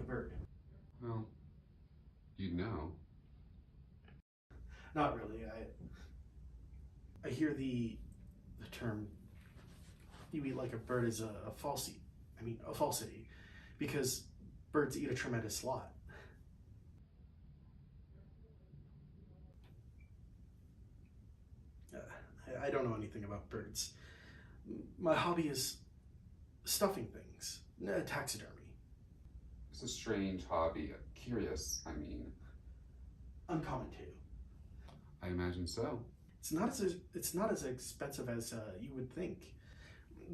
bird. Well, you'd know. Not really. I hear the term "you eat like a bird" is a falsity. I mean, a falsity, because birds eat a tremendous lot. I don't know anything about birds. My hobby is stuffing things, taxidermy. It's a strange hobby. Curious, I mean. Uncommon too. I imagine so. It's not as expensive as you would think.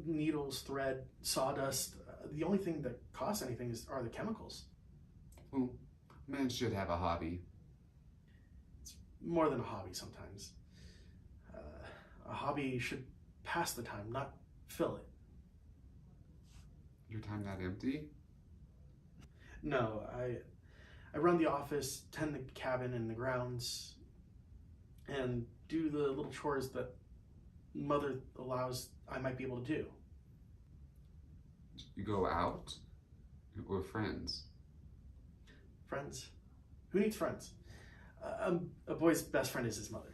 Needles, thread, sawdust. The only thing that costs anything are the chemicals. Well, man should have a hobby. It's more than a hobby sometimes. A hobby should pass the time, not fill it. Your time that empty? No, I run the office, tend the cabin and the grounds, and do the little chores that Mother allows I might be able to do. You go out? Or friends? Friends? Who needs friends? A boy's best friend is his mother.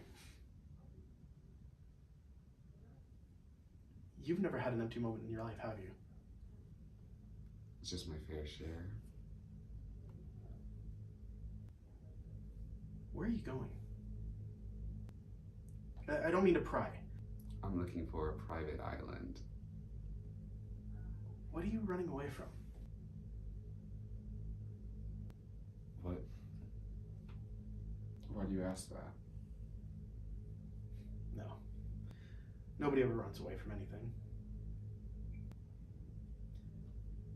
You've never had an empty moment in your life, have you? It's just my fair share. Where are you going? I don't mean to pry. I'm looking for a private island. What are you running away from? What? Why do you ask that? No. Nobody ever runs away from anything.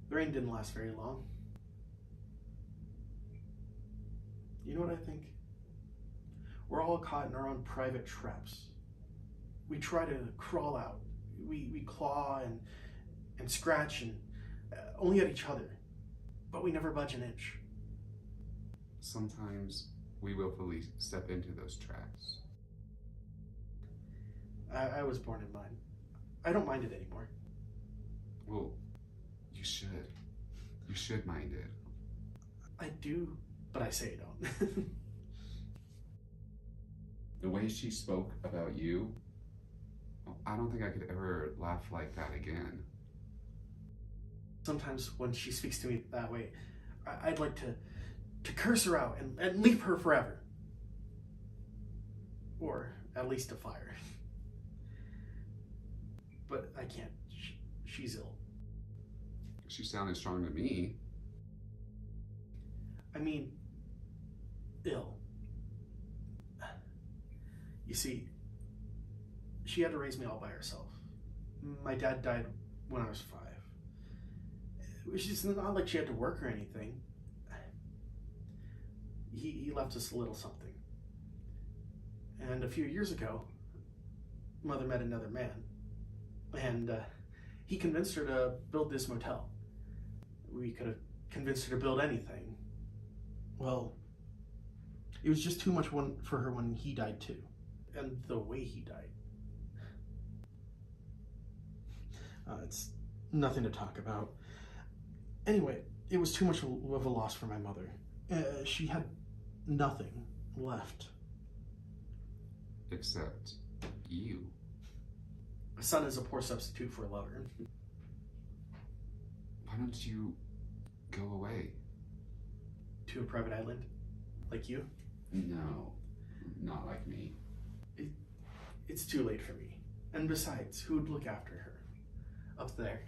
The rain didn't last very long. You know what I think? We're all caught in our own private traps. We try to crawl out. We claw and scratch and only at each other. But we never budge an inch. Sometimes we willfully step into those traps. I was born in mine. I don't mind it anymore. Well, you should. You should mind it. I do, but I say I don't. The way she spoke about you, I don't think I could ever laugh like that again. Sometimes when she speaks to me that way, I'd like to curse her out and leave her forever. Or at least to fire. But I can't. She's ill. She sounded strong to me. I mean, ill. You see, she had to raise me all by herself. My dad died when I was 5. It's not like she had to work or anything. He left us a little something. And a few years ago, Mother met another man. And he convinced her to build this motel. We could have convinced her to build anything. Well, it was just too much for her when he died too. And the way he died. It's nothing to talk about. Anyway, it was too much of a loss for my mother. She had nothing left. Except you. A son is a poor substitute for a lover. Why don't you go away? To a private island? Like you? No, not like me. It's too late for me. And besides, who would look after her? Up there.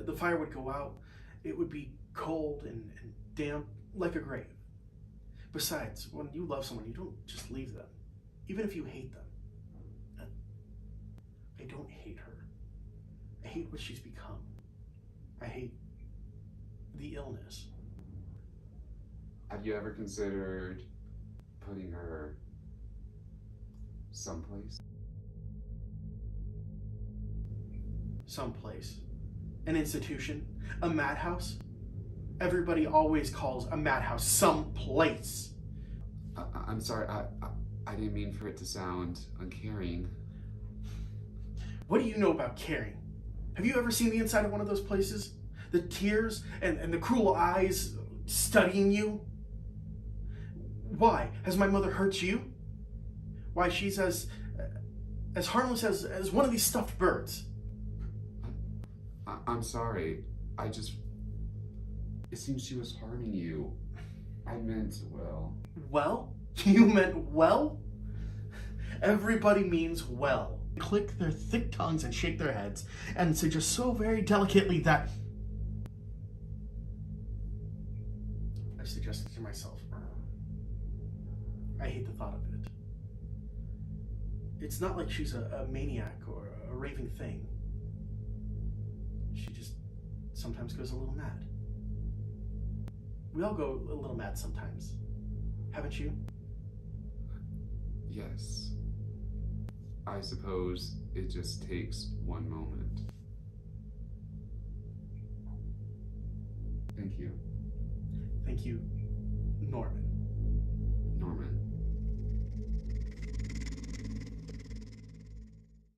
The fire would go out. It would be cold and damp like a grave. Besides, when you love someone, you don't just leave them. Even if you hate them. I don't hate her. I hate what she's become. I hate the illness. Have you ever considered putting her someplace? Someplace. An institution. A madhouse. Everybody always calls a madhouse someplace. I'm sorry, I didn't mean for it to sound uncaring. What do you know about caring? Have you ever seen the inside of one of those places? The tears and the cruel eyes, Studying you? Why? Has my mother hurt you? Why, she's as harmless as one of these stuffed birds. I'm sorry. It seems she was harming you. I meant well. Well? You meant well? Everybody means well. Click their thick tongues and shake their heads and say just so very delicately that I suggested to myself. I hate the thought of it. It's not like she's a maniac or a raving thing. She just sometimes goes a little mad. We all go a little mad sometimes. Haven't you? Yes. I suppose it just takes one moment. Thank you. Thank you, Norman.